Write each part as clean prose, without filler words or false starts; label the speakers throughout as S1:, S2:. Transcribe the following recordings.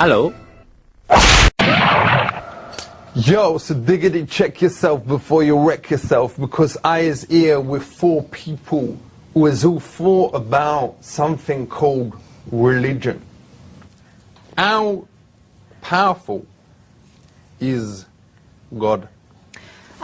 S1: Hello.
S2: Yo, so diggity check yourself before you wreck yourself, because I is here with 4 people who has all thought about something called religion. How powerful is God?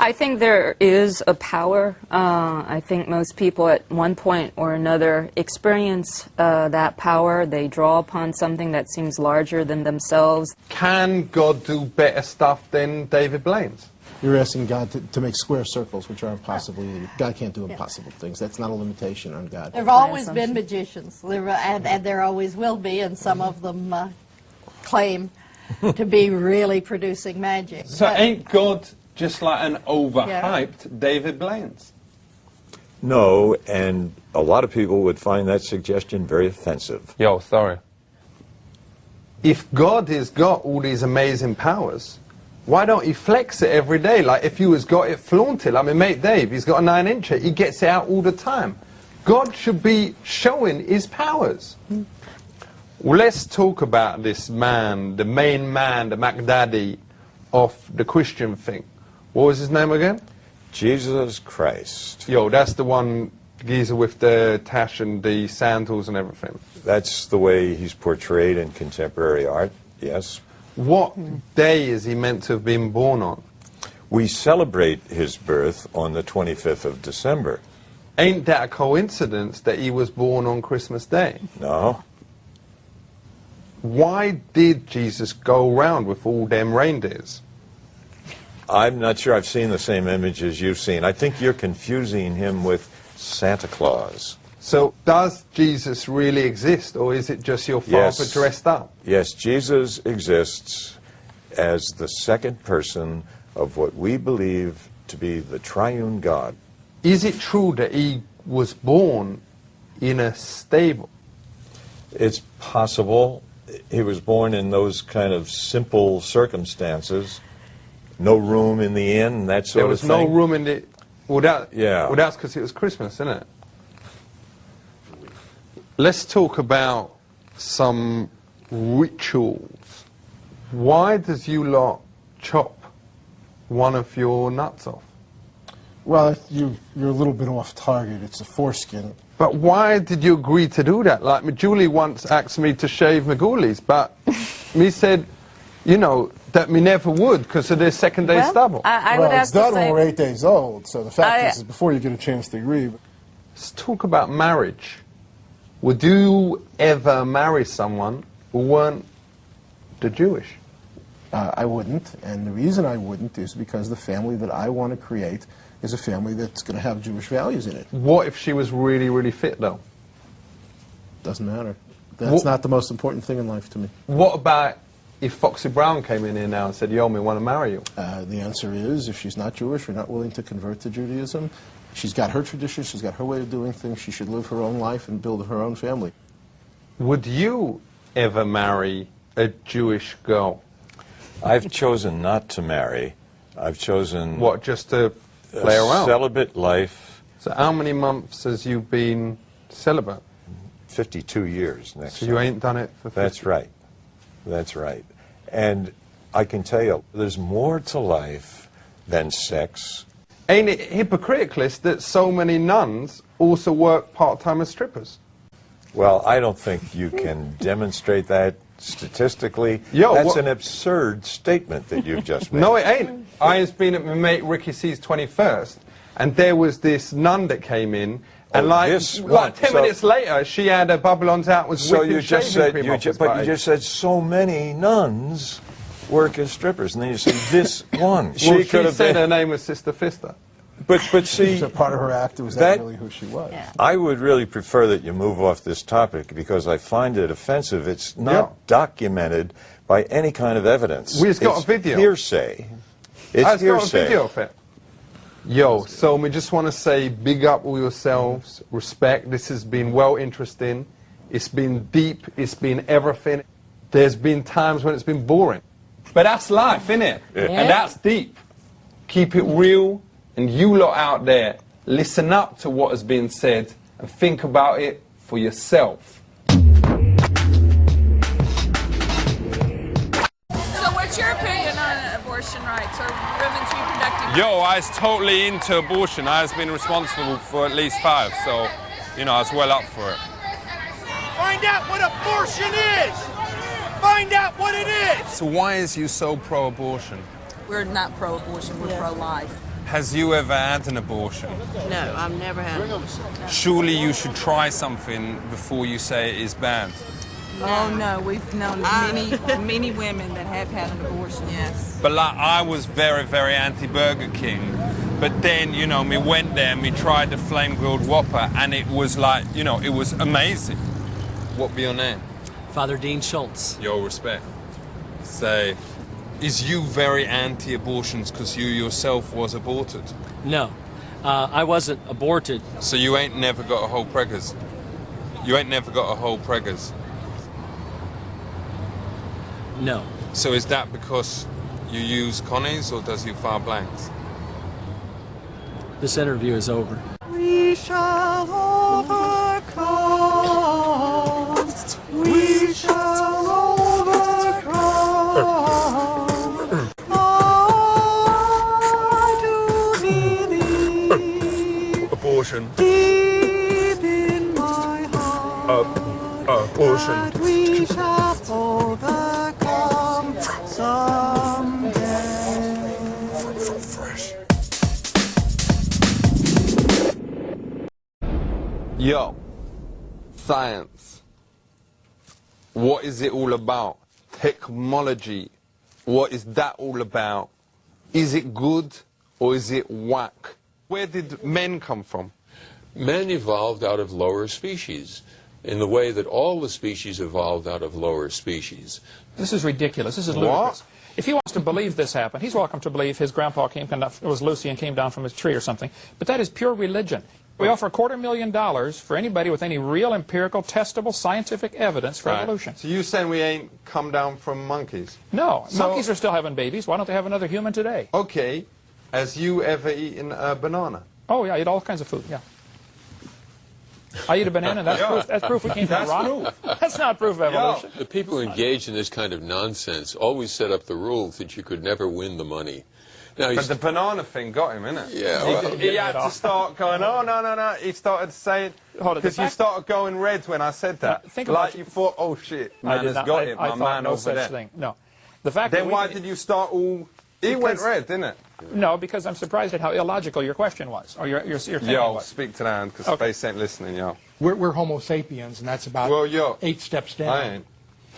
S3: I think there is a power. I think most people at one point or another experience that power. They draw upon something that seems larger than themselves.
S2: Can God do better stuff than David Blaine's?
S4: You're asking God to make square circles, which are impossible. God can't do impossible things. That's not a limitation on God.
S5: There have always been magicians, and there always will be, and some of them claim to be really producing magic.
S2: So
S5: But
S2: ain't God just like an overhyped David Blaine's?
S6: No, and a lot of people would find that suggestion very offensive.
S2: Yo, sorry. If God has got all these amazing powers, why don't he flex it every day? Like if you has got it, flaunt it. Like my mate Dave, he's got a 9-incher. He gets it out all the time. God should be showing his powers. Well, let's talk about this man, the main man, the MacDaddy of the Christian thing. What was his name again?
S6: Jesus Christ.
S2: Yo, that's the one geezer with the tash and the sandals and everything.
S6: That's the way he's portrayed in contemporary art, yes.
S2: What day is he meant to have been born on?
S6: We celebrate his birth on the 25th of December.
S2: Ain't that a coincidence that he was born on Christmas Day?
S6: No.
S2: Why did Jesus go around with all them reindeers?
S6: I'm not sure I've seen the same image as you've seen. I think you're confusing him with Santa Claus.
S2: So does Jesus really exist, or is it just your father
S6: Yes.
S2: dressed up?
S6: Yes, Jesus exists as the second person of what we believe to be the triune God.
S2: Is it true that he was born in a stable?
S6: It's possible he was born in those kind of simple circumstances. No room in the inn, that sort
S2: There was
S6: of thing.
S2: no room in the... Well,
S6: Yeah.
S2: that's because it was Christmas, isn't it? Let's talk about some rituals. Why does you lot chop one of your nuts off?
S4: Well, you're a little bit off target. It's a foreskin.
S2: But why did you agree to do that? Like, my Julie once asked me to shave my ghoulies, but me said, you know, that me never would because of their second-day stubble.
S3: I
S4: Well,
S3: would
S4: it's
S3: ask
S4: done
S3: the
S4: when
S3: same.
S4: we're 8 days old, so the fact is before you get a chance to agree.
S2: Let's talk about marriage. Would you ever marry someone who weren't the Jewish?
S4: I wouldn't, and the reason I wouldn't is because the family that I want to create is a family that's going to have Jewish values in it.
S2: What if she was really, really fit, though?
S4: Doesn't matter. That's
S2: What-
S4: not the most important thing in life to me.
S2: What about if Foxy Brown came in here now and said, yo, me want to marry you?
S4: The answer is, if she's not Jewish or not willing to convert to Judaism, she's got her tradition, she's got her way of doing things, she should live her own life and build her own family.
S2: Would you ever marry a Jewish girl?
S6: I've chosen not to marry. I've chosen
S2: What, just to
S6: a
S2: play around?
S6: celibate life.
S2: So how many months has you been celibate?
S6: 52 years next
S2: So you
S6: summer.
S2: ain't done it for 50?
S6: That's right. That's right. And I can tell you, there's more to life than sex.
S2: Ain't it hypocritical that so many nuns also work part-time as strippers?
S6: Well, I don't think you can demonstrate that statistically.
S2: Yo,
S6: That's
S2: what-
S6: an absurd statement that you've just made.
S2: No, it ain't. I has been at my mate Ricky C's 21st, and there was this nun that came in, and
S6: Oh,
S2: like,
S6: this one.
S2: like 10
S6: So-
S2: minutes later, she had her Babylons out, was
S6: So
S2: whipping
S6: you just
S2: shaving
S6: said,
S2: cream
S6: you
S2: off
S6: ju-
S2: his
S6: but
S2: body.
S6: you just said so many nuns work as strippers, and then you said this one.
S2: Well, she
S6: could have
S2: said
S6: been.
S2: her name was Sister Fister.
S6: But see,
S4: So part of her act was
S6: that-
S4: that really who she was.
S5: Yeah.
S6: I would really prefer that you move off this topic because I find it offensive. It's not documented by any kind of evidence.
S2: We just got
S6: It's
S2: a video.
S6: Hearsay. It's
S2: I've got a
S6: hearsay.
S2: video of it. Yo, so we just want to say big up all yourselves, respect. This has been well interesting. It's been deep. It's been everything. There's been times when it's been boring. But that's life, innit? And that's deep. Keep it real. And you lot out there, listen up to what has been said and think about it for yourself.
S1: your opinion on abortion rights or women's reproductive rights?
S7: Yo, I was totally into abortion. I was been responsible for at least 5, so, you know, I was well up for it.
S8: Find out what abortion is! Find out what it is!
S7: So why is you so pro-abortion?
S1: We're not pro-abortion, we're pro-life.
S7: Has you ever had an abortion?
S1: No, I've never had it.
S7: Surely you should try something before you say it is bad.
S1: Oh no, we've known many women that have had an abortion. Yes.
S7: But like, I was very, very anti-Burger King. But then, you know, me went there and me tried the flame-grilled Whopper, and it was like, you know, it was amazing. What be your name?
S9: Father Dean Schultz.
S7: Your respect. Say, is you very anti-abortions because you yourself was aborted?
S9: No, I wasn't aborted.
S7: So you ain't never got a whole preggers? You ain't never got a whole preggers?
S9: No.
S7: So is that because you use connies or does you fire blanks?
S9: This interview is over.
S8: We shall overcome. We shall overcome. I do believe.
S7: Abortion.
S8: Deep in my heart.
S7: Abortion.
S8: That we shall overcome someday.
S2: Yo, science. What is it all about? Technology. What is that all about? Is it good or is it whack? Where did men come from?
S10: Men evolved out of lower species in the way that all the species evolved out of lower species.
S11: This is ridiculous. This is ludicrous. If he wants to believe this happened, he's welcome to believe his grandpa was Lucy and came down from his tree or something. But that is pure religion. We offer $250,000 for anybody with any real empirical, testable, scientific evidence for evolution.
S2: So you saying we ain't come down from monkeys?
S11: No. Monkeys are still having babies. Why don't they have another human today?
S2: Okay. Has you ever eaten a banana?
S11: Oh, yeah. I eat all kinds of food, yeah. I eat a banana, and that's proof we came from a rock. That's not proof of evolution.
S10: The people engaged in this kind of nonsense always set up the rules that you could never win the money. Now,
S2: but the banana thing got him, innit?
S10: Yeah. Well,
S2: he had to start going, oh, no. He started saying, because you started going red when I said that. Like you thought, oh, shit, man has got it, my man over there.
S11: Thing. No. The fact
S2: then why did you start all... He went red, didn't it?
S11: No, because I'm surprised at how illogical your question was, or your thinking
S2: yo,
S11: was.
S2: Speak to that, because Space ain't listening, yo.
S12: We're Homo sapiens, and that's about 8 steps down.
S2: I ain't.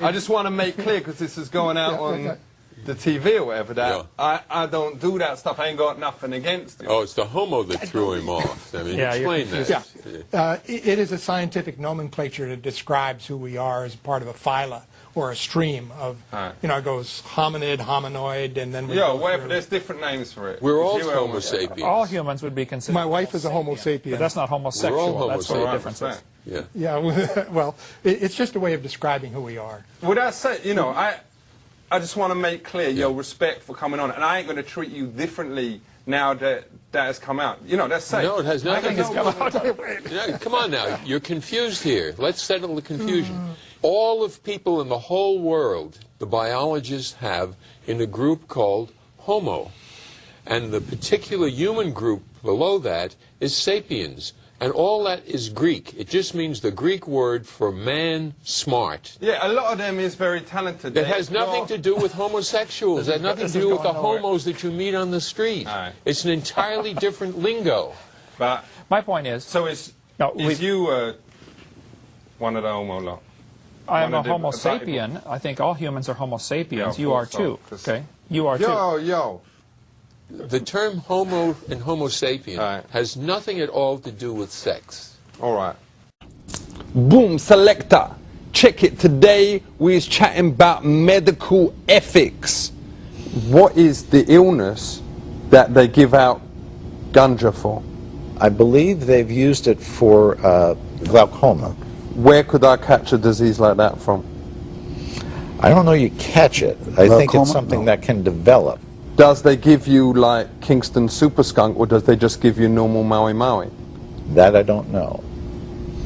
S2: I just want to make clear, because this is going out on the TV or whatever, that I don't do that stuff. I ain't got nothing against it.
S10: Oh, it's the homo that threw him off. I mean, explain that.
S12: Yeah. It is a scientific nomenclature that describes who we are as part of a phyla or a stream of, you know, it goes hominid, hominoid, and then we go
S2: whatever, there's different names for it.
S10: We're all Homo sapiens.
S11: All humans would be considered.
S12: My wife is a Homo sapien.
S11: But that's not homosexual.
S10: We're all Homo
S11: that's what the difference is.
S10: Yeah.
S12: Yeah, well, it's just a way of describing who we are.
S2: Well, that's it, you know, I just want to make clear your respect for coming on, and I ain't going to treat you differently now that has come out. You know, that's safe.
S10: No, it has nothing to come out. Come on now, you're confused here. Let's settle the confusion. All of people in the whole world, the biologists have in a group called Homo. And the particular human group below that is sapiens. And all that is Greek. It just means the Greek word for man smart.
S2: Yeah, a lot of them is very talented.
S10: It has nothing to do with homosexuals. It has nothing to do with the homos that you meet on the street. It's an entirely different lingo.
S2: But
S11: my point is...
S2: So is you one of the homo lot?
S11: I am a Homo sapien. I think all humans are Homo sapiens. You are too. Okay? You are too.
S2: Yo.
S10: The term homo and homo sapien has nothing at all to do with sex.
S2: All right. Boom, selector. Check it. Today we're chatting about medical ethics. What is the illness that they give out ganja for?
S13: I believe they've used it for glaucoma.
S2: Where could I catch a disease like that from?
S13: I don't know you catch it. I think it's something that can develop.
S2: Does they give you like Kingston Super Skunk, or does they just give you normal Maui Maui?
S13: That I don't know.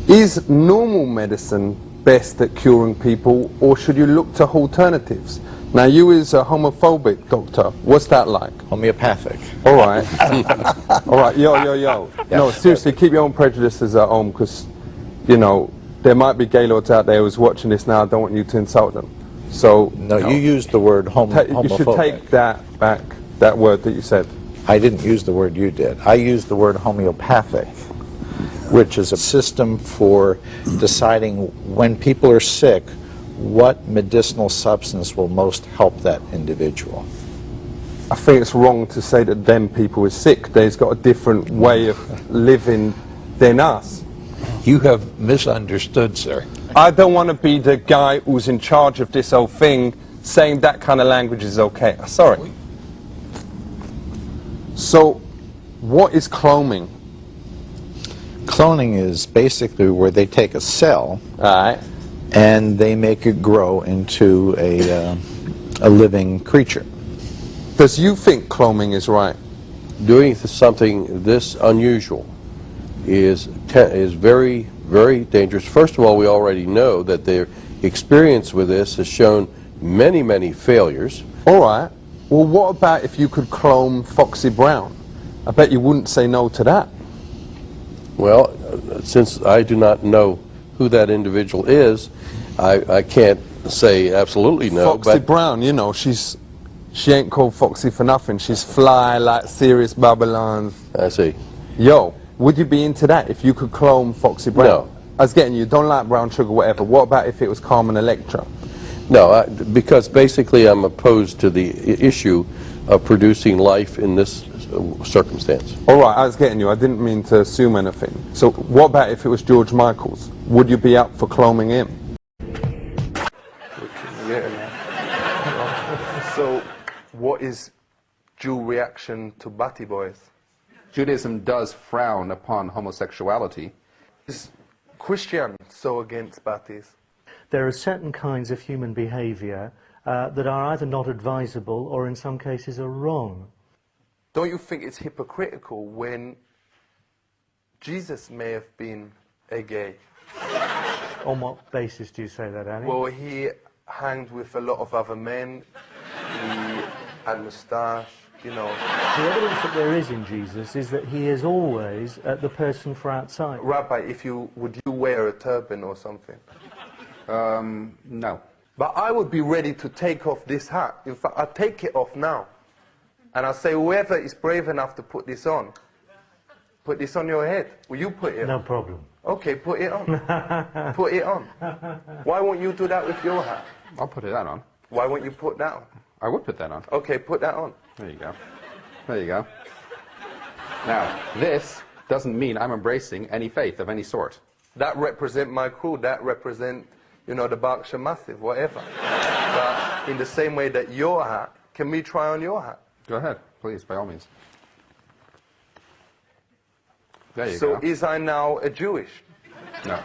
S2: Is normal medicine best at curing people, or should you look to alternatives? Now, you is a homophobic doctor. What's that like?
S13: Homeopathic.
S2: All right. All right. Yo. No, seriously, keep your own prejudices at home, because, you know, there might be gaylords out there who's watching this now. I don't want you to insult them. So
S13: No, you used the word homophobic.
S2: you should take that back, that word that you said.
S13: I didn't use the word you did. I used the word homeopathic, which is a system for deciding when people are sick, what medicinal substance will most help that individual.
S2: I think it's wrong to say that them people is sick. They've got a different way of living than us.
S14: You have misunderstood, sir.
S2: I don't want to be the guy who's in charge of this whole thing saying that kind of language is okay. Sorry. So, what is cloning?
S13: Cloning is basically where they take a cell and they make it grow into a living creature.
S2: Does you think cloning is right?
S15: Doing something this unusual is very, very dangerous. First of all, we already know that their experience with this has shown many, many failures.
S2: All right. Well, what about if you could clone Foxy Brown? I bet you wouldn't say no to that.
S15: Well, since I do not know who that individual is, I can't say absolutely no.
S2: Foxy Brown, you know, she ain't called Foxy for nothing. She's fly like Sirius Babylon.
S15: I see.
S2: Yo, would you be into that if you could clone Foxy Brown?
S15: No.
S2: I was getting you, don't like brown sugar, whatever. What about if it was Carmen Electra?
S15: No, because basically I'm opposed to the issue of producing life in this circumstance.
S2: All right, I was getting you. I didn't mean to assume anything. So what about if it was George Michaels? Would you be up for cloning him? So what is Jew reaction to Batty Boys?
S16: Judaism does frown upon homosexuality.
S2: Is Christian so against Batties?
S17: There are certain kinds of human behavior that are either not advisable or in some cases are wrong.
S2: Don't you think it's hypocritical when Jesus may have been a gay?
S17: On what basis do you say that, Annie?
S2: Well, he hanged with a lot of other men, he had moustache, you know.
S17: The evidence that there is in Jesus is that he is always the person for outside.
S2: Rabbi, would you wear a turban or something?
S16: No.
S2: But I would be ready to take off this hat. In fact, I'd take it off now. And I'll say, whoever is brave enough to put this on your head. Will you put it on?
S17: No problem.
S2: Okay, put it on. Put it on. Why won't you do that with your hat?
S16: I'll put that on.
S2: Why won't you put that on?
S16: I would put that on.
S2: Okay, put that on.
S16: There you go. There you go. Now, this doesn't mean I'm embracing any faith of any sort.
S2: That represent my crew. That represent, you know, the Berkshire Massive, whatever. But in the same way that your hat, can we try on your hat?
S16: Go ahead, please, by all means. There you go.
S2: So is I now a Jewish?
S16: No.